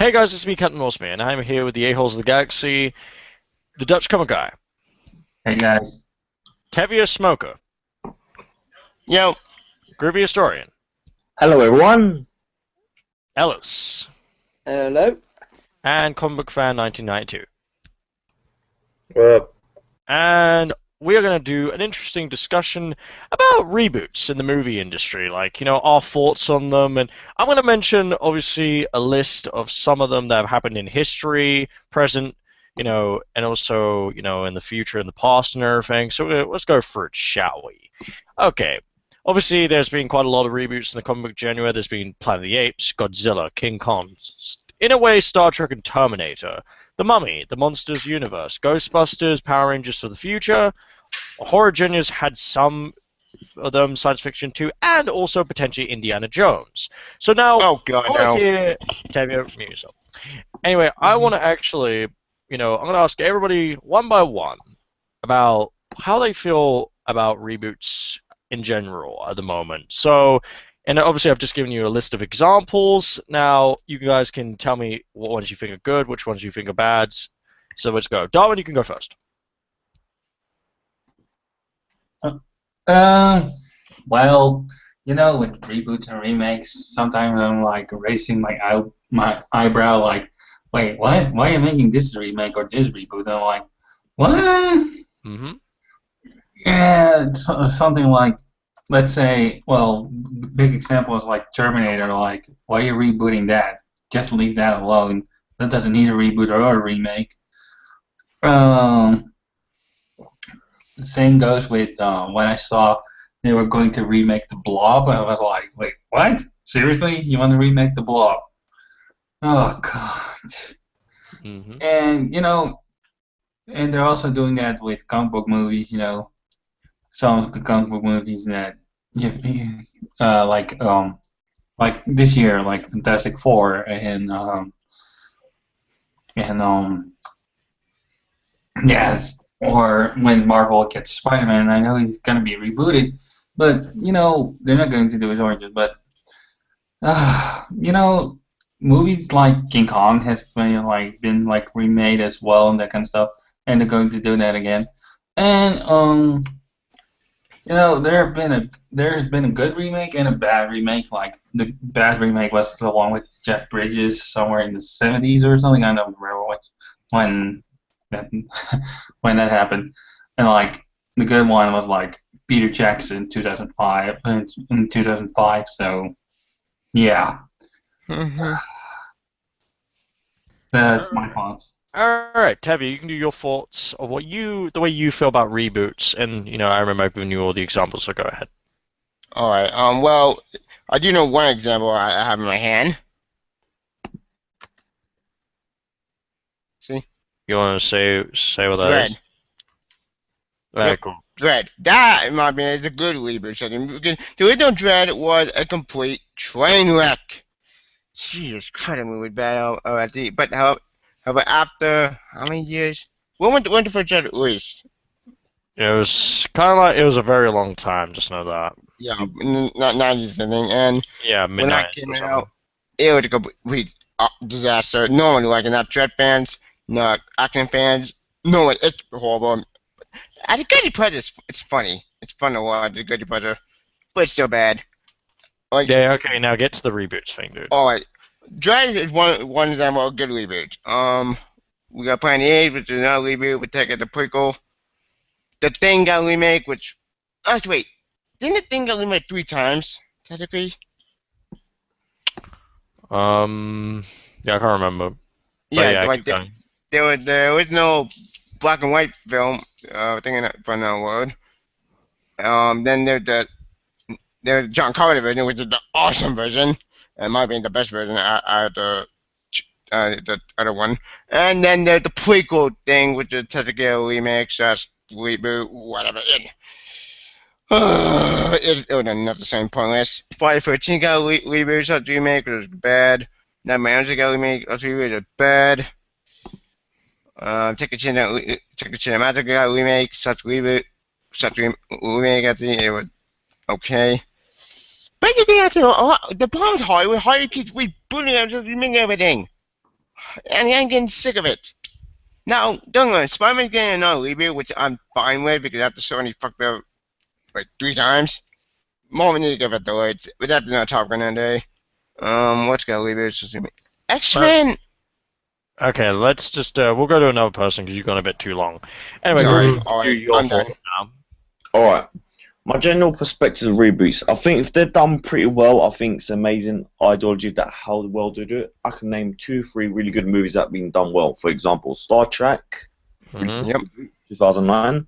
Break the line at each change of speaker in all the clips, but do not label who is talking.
Hey guys, it's me, Captain Norseman, and I'm here with the Aholes of the Galaxy, the Dutch comic guy,
Hey guys.
Tevya Smolka,
Yo,
Groovy Historian,
Hello, everyone.
Ellis,
Hello.
and Comic Book Fan 1992.
Uh,
And we are going to do an interesting discussion about reboots in the movie industry, our thoughts on them. And I'm going to mention, obviously, a list of some of them that have happened in history, present, and also, in the future, in the past, and everything. So let's go for it, shall we? Okay. Obviously, there's been quite a lot of reboots in the comic book genre. There's been Planet of the Apes, Godzilla, King Kong, in a way, Star Trek and Terminator, The Mummy, The Monsters Universe, Ghostbusters, Power Rangers for the Future. Horror genres had some of them, science fiction too, and also potentially Indiana Jones. So now,
oh god,
I want
no.
to hear, Tevya, mute yourself. Anyway, I want to actually, I'm going to ask everybody one by one about how they feel about reboots in general at the moment. So, and obviously I've just given you a list of examples. Now, you guys can tell me what ones you think are good, which ones you think are bad. So let's go. Darwin, you can go first.
Well, with reboots and remakes, sometimes I'm like raising my eyebrow, like, wait, what? Why are you making this remake or this reboot? And I'm like, what?
Mm-hmm.
Yeah, it's something like, let's say, well, big example is like Terminator. Like, why are you rebooting that? Just leave that alone. That doesn't need a reboot or a remake. The same goes with when I saw they were going to remake The Blob. I was like, wait, what? Seriously? You want to remake The Blob? Oh, God.
Mm-hmm.
And, and they're also doing that with comic book movies, some of the comic book movies that, like this year, like Fantastic Four and yes, or when Marvel gets Spider-Man. I know he's gonna be rebooted, but they're not going to do his origin. But movies like King Kong has been remade as well and that kind of stuff, and they're going to do that again. And there's been a good remake and a bad remake. Like the bad remake was the one with Jeff Bridges somewhere in the 70s or something. I don't remember when that when that happened. And like the good one was like Peter Jackson 2005 in 2005. So yeah,
Mhm.
that's my thoughts.
All right, Tevya, you can do your thoughts of the way you feel about reboots, and I remember I've given you all the examples, so go ahead.
Alright, well, I do know one example I have in my hand. See?
You want to say what that
Dread.
is? Very
Yep.
cool.
Dread. That, in my opinion, is a good reboot. So the original Dread was a complete train wreck. Jesus Christ, that movie was bad already. But however, after how many years? When the first Dread released?
It was kind of like it was a very long time. Just know that.
Yeah, not 90s, I think. And
Yeah,
when that
midnight
came
or something.
out, it was a complete disaster. No one liked it. Not Dread fans, not action fans. No one. It's horrible. At the Goody Pleasure, it's funny. It's fun to watch the Goody Pleasure, but it's still bad. Like,
Yeah. Okay. Now get to the reboots thing, dude.
alright, Dread is one example of a good reboot. We got Planet Age, which is another reboot. We take it the prequel. The Thing got a remake, which actually wait, didn't the Thing get remade 3 times technically?
Yeah, I can't remember. But
Yeah,
yeah,
like
keep going.
there was no black and white film. Thinking from the word. Then there's the John Carter version, which is the awesome version. It might be the best version out of the other one. And then there's the prequel thing, which is technically a remake, slash reboot, whatever. It was not the same pointless. Friday 13 got a reboot, slash remake, which was bad. Nightmare on Elm Street got a remake, also reboot, was bad. Take a Magic got a remake, remake, I think it was okay. Basically, that's a lot. The problem with Hollywood keeps rebooting and just remaking everything. and I'm getting sick of it. Now, don't worry, Spider-Man's getting another reboot, which I'm fine with because after Sony fucked up like 3 times. More we need to give it though. But that's not talking today. What's got reboots? X-Men.
Okay, let's just we'll go to another person because you've gone a bit too long. Anyway,
Sorry,
Groovy,
alright,
your
I'm
thoughts
done.
now.
Alright. My general perspective of reboots, I think if they're done pretty well, I think it's amazing ideology that how well they do it. I can name 2, 3 really good movies that have been done well. For example, Star Trek,
Mhm.
Yep.
2009,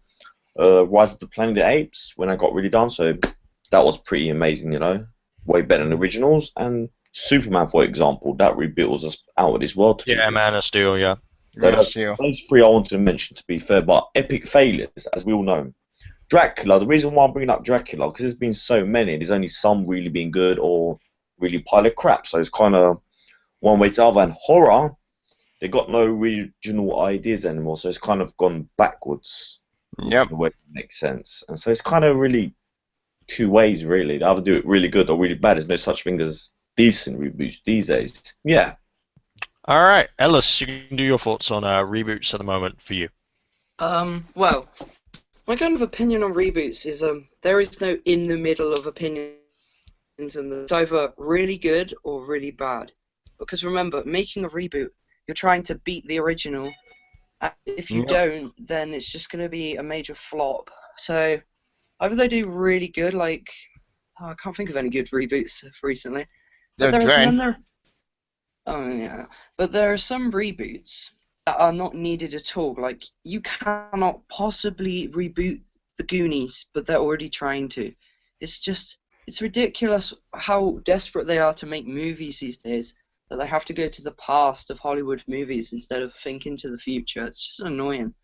Rise of the Planet of the Apes, when I got really done, so that was pretty amazing, you know, way better than the originals. And Superman, for example, that reboot was just out of this world. To
Yeah,
be
Man of Steel. Yeah.
Man of Steel.
those 3 I wanted to mention, to be fair, but epic failures, as we all know. Dracula, the reason why I'm bringing up Dracula, because there's been so many, there's only some really been good or really pile of crap, so it's kind of one way to the other. And horror, they got no original ideas anymore, so it's kind of gone backwards.
Yep.
In a way that makes sense. And so it's kind of really 2 ways, really. They either do it really good or really bad. There's no such thing as decent reboots these days. Yeah.
All right, Ellis, you can do your thoughts on reboots at the moment for you.
Well, my kind of opinion on reboots is there is no in the middle of opinions, and it's either really good or really bad. Because remember, making a reboot, you're trying to beat the original. If you
Yep.
don't, then it's just going to be a major flop. So either they do really good, like I can't think of any good reboots recently.
They're
But
dread.
but there are some reboots that are not needed at all. Like, you cannot possibly reboot the Goonies, but they're already trying to. It's ridiculous how desperate they are to make movies these days, that they have to go to the past of Hollywood movies instead of thinking to the future. It's just annoying.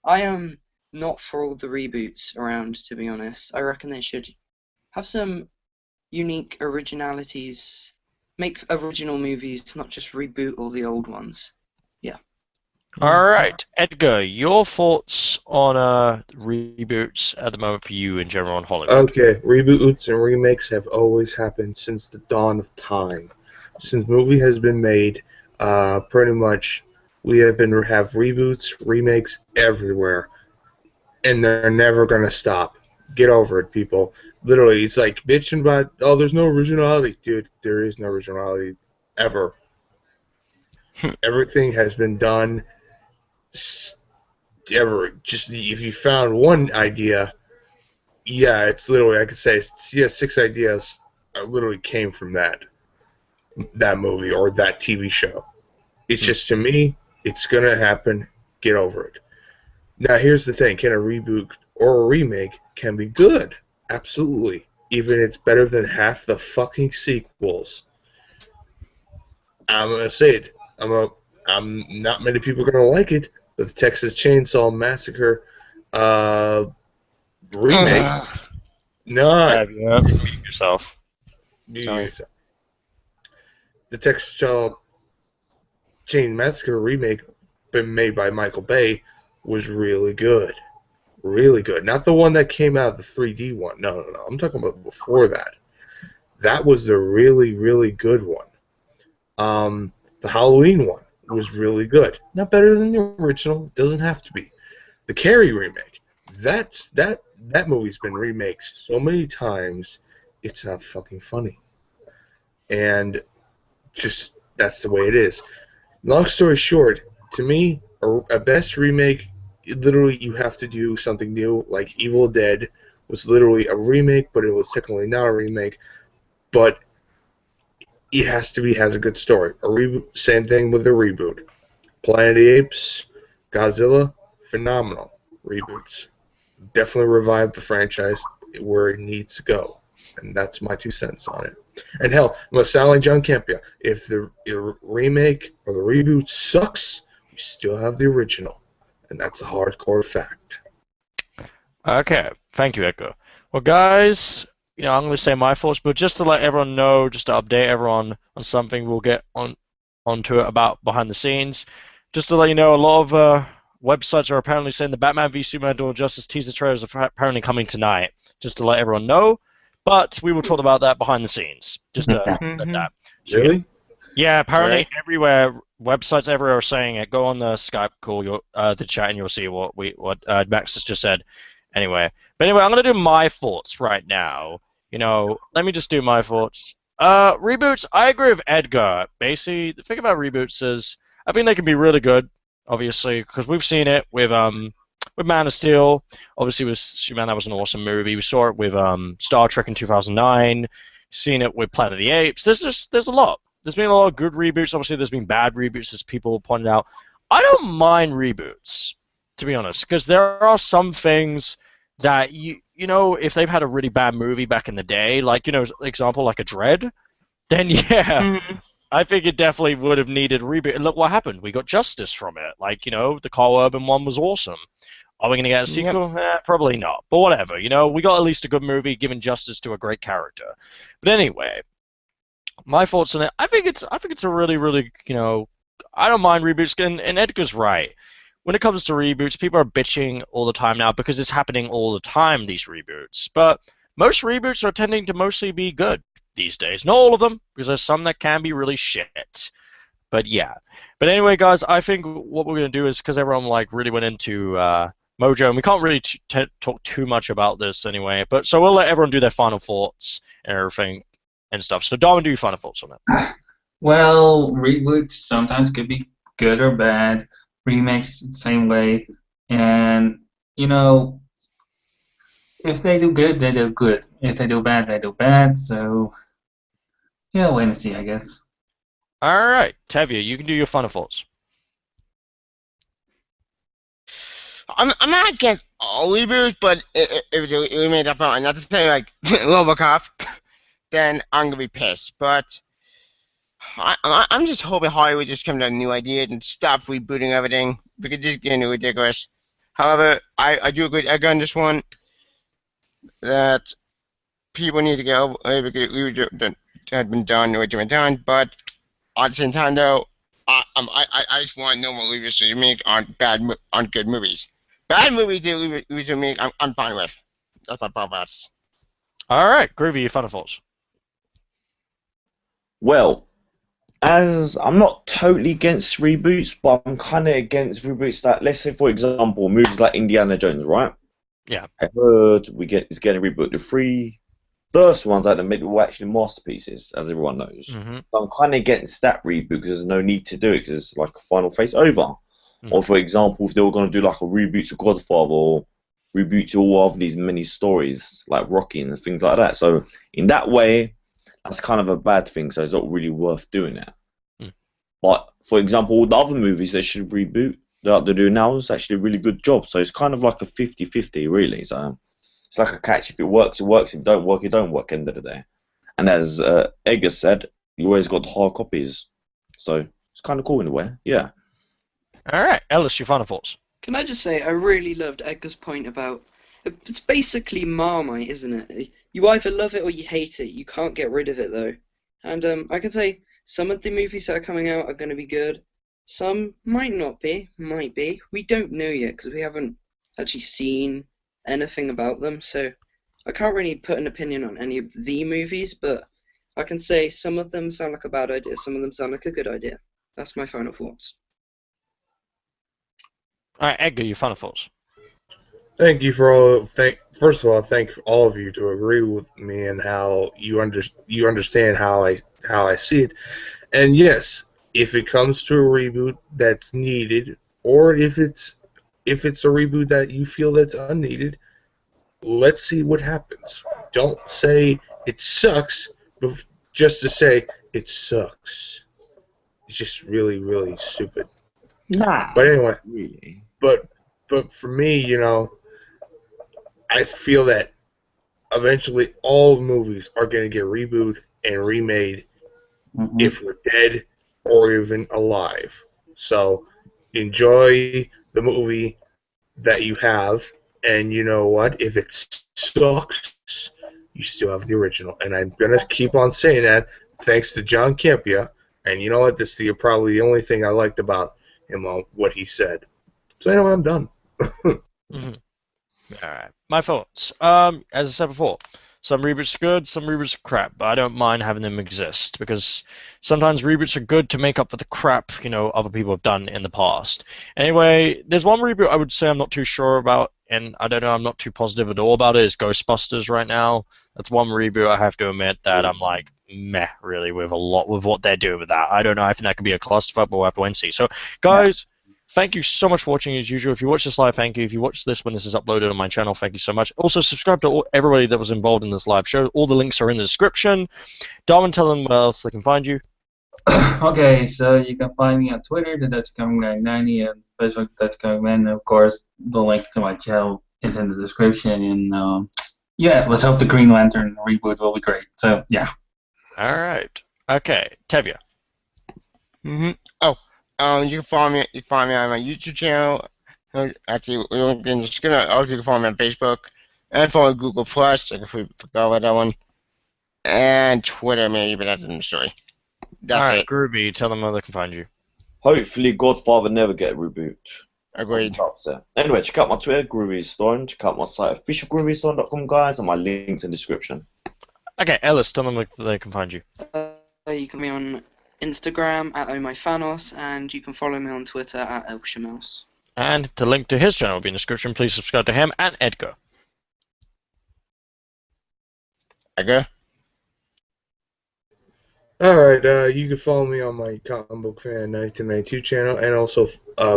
I am not for all the reboots around, to be honest. I reckon they should have some unique originalities. Make original movies, not just reboot all the old ones.
All right, Edgar, your thoughts on reboots at the moment for you in general in Hollywood.
Okay, reboots and remakes have always happened since the dawn of time. Since movie has been made, pretty much we have reboots, remakes everywhere, and they're never gonna stop. Get over it, people. Literally, it's like bitching about, oh, there's no originality, dude. There is no originality ever. Everything has been done. Just if you found one idea, yeah, it's literally, I could say, yeah, 6 ideas literally came from that movie or that TV show. It's just, to me, it's gonna happen. Get over it. Now, here's the thing: can a reboot or a remake can be good? Absolutely. Even it's better than half the fucking sequels. I'm gonna say it. I'm not many people are gonna like it, but the Texas Chainsaw Massacre remake. No,
Yeah, repeat yourself.
Sorry.
The Texas Chainsaw Massacre remake, been made by Michael Bay, was really good. Really good. Not the one that came out, the 3D one. No. I'm talking about before that. That was the really, really good one. The Halloween one was really good. Not better than the original. It doesn't have to be. The Carrie remake. That movie's been remade so many times, it's not fucking funny. And just, that's the way it is. Long story short, to me, a best remake, literally you have to do something new. Like Evil Dead was literally a remake, but it was technically not a remake. But it has a good story. A reboot, same thing with a reboot. Planet of the Apes, Godzilla, phenomenal reboots. Definitely revive the franchise where it needs to go. And that's my 2 cents on it. And hell, I'm going to sound like John Campia. If the remake or the reboot sucks, you still have the original. And that's a hardcore fact.
Okay, thank you, Edgar. Well, guys, I'm going to say my thoughts, but just to let everyone know, just to update everyone on something, we'll get onto it about behind the scenes. Just to let you know, a lot of websites are apparently saying the Batman v Superman Dawn of Justice teaser trailers are apparently coming tonight. Just to let everyone know, but we will talk about that behind the snes. Just to let that. So,
Really?
yeah, apparently
Right.
everywhere websites everywhere are saying it. Go on the Skype call, the chat, and you'll see what Max has just said. But anyway, I'm gonna do my thoughts right now. Let me just do my thoughts. Reboots. I agree with Edgar. Basically, the thing about reboots is I think they can be really good, obviously, because we've seen it with Man of Steel. Obviously, with Superman, that was an awesome movie. We saw it with Star Trek in 2009. Seen it with Planet of the Apes. There's a lot. There's been a lot of good reboots. Obviously, there's been bad reboots, as people pointed out. I don't mind reboots, to be honest, because there are some things that if they've had a really bad movie back in the day, like example like a Dread, then yeah,
Mhm.
I think it definitely would have needed a reboot. And look what happened. We got Justice from it. Like the Carl Urban one was awesome. Are we going to get a
Yep.
sequel? Probably not. But whatever. We got at least a good movie giving justice to a great character. But anyway, my thoughts on it. I think it's a really, really, I don't mind reboots. And Edgar's right. When it comes to reboots, people are bitching all the time now because it's happening all the time, these reboots. But most reboots are tending to mostly be good these days. Not all of them, because there's some that can be really shit. But yeah. But anyway, guys, I think what we're going to do is, because everyone really went into Mojo, and we can't really talk too much about this anyway. But so we'll let everyone do their final thoughts and everything and stuff. So Darwin, do your final thoughts on it.
Well, reboots sometimes could be good or bad. Remakes the same way, and if they do good, they do good. If they do bad, they do bad. So yeah, wait and see, I guess.
All right, Tevya, you can do your final thoughts.
I'm not against all reboots, but if you made that fun, not to say like RoboCop, then I'm gonna be pissed. But I'm just hoping Hollywood just comes up with new ideas and stop rebooting everything because it's getting ridiculous. However, I do agree with Edgar on this one that people need to get over because that had been done or been done. But at the same time, though, I just want no more movies to make on good movies. Bad movies to make, I'm fine with. That's my thoughts.
All right, Groovy, your final thoughts.
Well, as I'm not totally against reboots, but I'm kind of against reboots that, let's say, for example, movies like Indiana Jones, right?
Yeah.
I heard it's getting rebooted. The three first ones like maybe were actually masterpieces, as everyone knows.
Mm-hmm.
So I'm kind of against that reboot because there's no need to do it because it's like a final phase over. Or for example, if they were going to do like a reboot to Godfather or reboot to all of these mini stories like Rocky and things like that. So in that way, that's kind of a bad thing. So it's not really worth doing it. But for example, the other movies they should reboot that they do now is actually a really good job. So it's kind of like a 50-50 really. So it's like a catch. If it works, it works. If it don't work, it don't work. End of the day. And as Edgar said, you always got the hard copies. So it's kind of cool in a way. Yeah.
All right, Ellis, your final thoughts.
Can I just say, I really loved Edgar's point about it's basically Marmite, isn't it? You either love it or you hate it. You can't get rid of it though. And I can say some of the movies that are coming out are going to be good. Some might not be, might be. We don't know yet because we haven't actually seen anything about them. So I can't really put an opinion on any of the movies, but I can say some of them sound like a bad idea. Some of them sound like a good idea. That's my final thoughts.
All right, Edgar, your final thoughts.
Thank you for all. First of all, thank all of you to agree with me and how you understand how I see it. And yes, if it comes to a reboot that's needed, or if it's a reboot that you feel that's unneeded, let's see what happens. Don't say it sucks, but just to say it sucks. It's just really, really stupid.
Nah.
But anyway,
Really.
but for me, I feel that eventually all movies are going to get rebooted and remade if we're dead or even alive. So enjoy the movie that you have, and you know what? If it sucks, you still have the original. And I'm going to keep on saying that thanks to John Campea. And you know what? This is probably the only thing I liked about him, what he said. So anyway, I'm done.
Mm-hmm. All right, my thoughts. As I said before, Some reboots are good, some reboots are crap, but I don't mind having them exist because sometimes reboots are good to make up for the crap, other people have done in the past. Anyway, there's one reboot I would say I'm not too sure about, and I don't know, I'm not too positive at all about it, is Ghostbusters right now. That's one reboot I have to admit that I'm like, meh, really, with what they're doing with that. I don't know, I think that could be a clusterfuck, but we'll have to wait and see. So, guys, thank you so much for watching as usual. If you watch this live, thank you. If you watch this when this is uploaded on my channel, thank you so much. Also, subscribe to everybody that was involved in this live show. All the links are in the description. Darwin, tell them where else they can find you.
Okay, so you can find me on Twitter, the Dutch Comic Guy 90, and Facebook Dutch Comic Man. And of course, the link to my channel is in the description. And yeah, let's hope the Green Lantern reboot will be great. So yeah.
All right. Okay, Tevya.
Oh, you can follow me. You can find me on my YouTube channel. Actually, you can follow me on Facebook and follow Google Plus. I forgot about that one. And Twitter, maybe, but that's in the story. That's
All right,
it.
Groovy, tell them where they can find you.
Hopefully, Godfather never get a reboot.
Agreed.
Anyway, check out my Twitter, Groovy Historian. Check out my site, officialgroovyhistorian.com, guys, and my links in the description.
Okay, Ellis, tell them where they can find you.
You can be on Instagram at ohmyfanos, and you can follow me on Twitter at elshamouse.
And the link to his channel will be in the description. Please subscribe to him and Edgar.
Edgar?
Alright, you can follow me on my Comic Book Fan 1992 channel, and also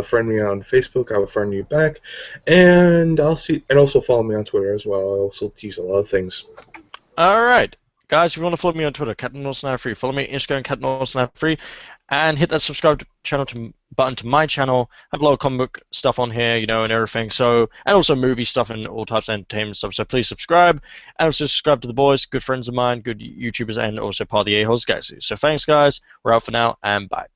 friend me on Facebook. I will friend you back, and also follow me on Twitter as well. I also tease a lot of things.
All right, guys, if you want to follow me on Twitter, Captain Norton Free, follow me on Instagram, Captain Norton Free, and hit that subscribe button to my channel. I have a lot of comic book stuff on here, and everything. So, and also movie stuff and all types of entertainment stuff. So please subscribe, and also subscribe to the boys, good friends of mine, good YouTubers, and also part of the Aholes Galaxy. So thanks, guys. We're out for now, and bye.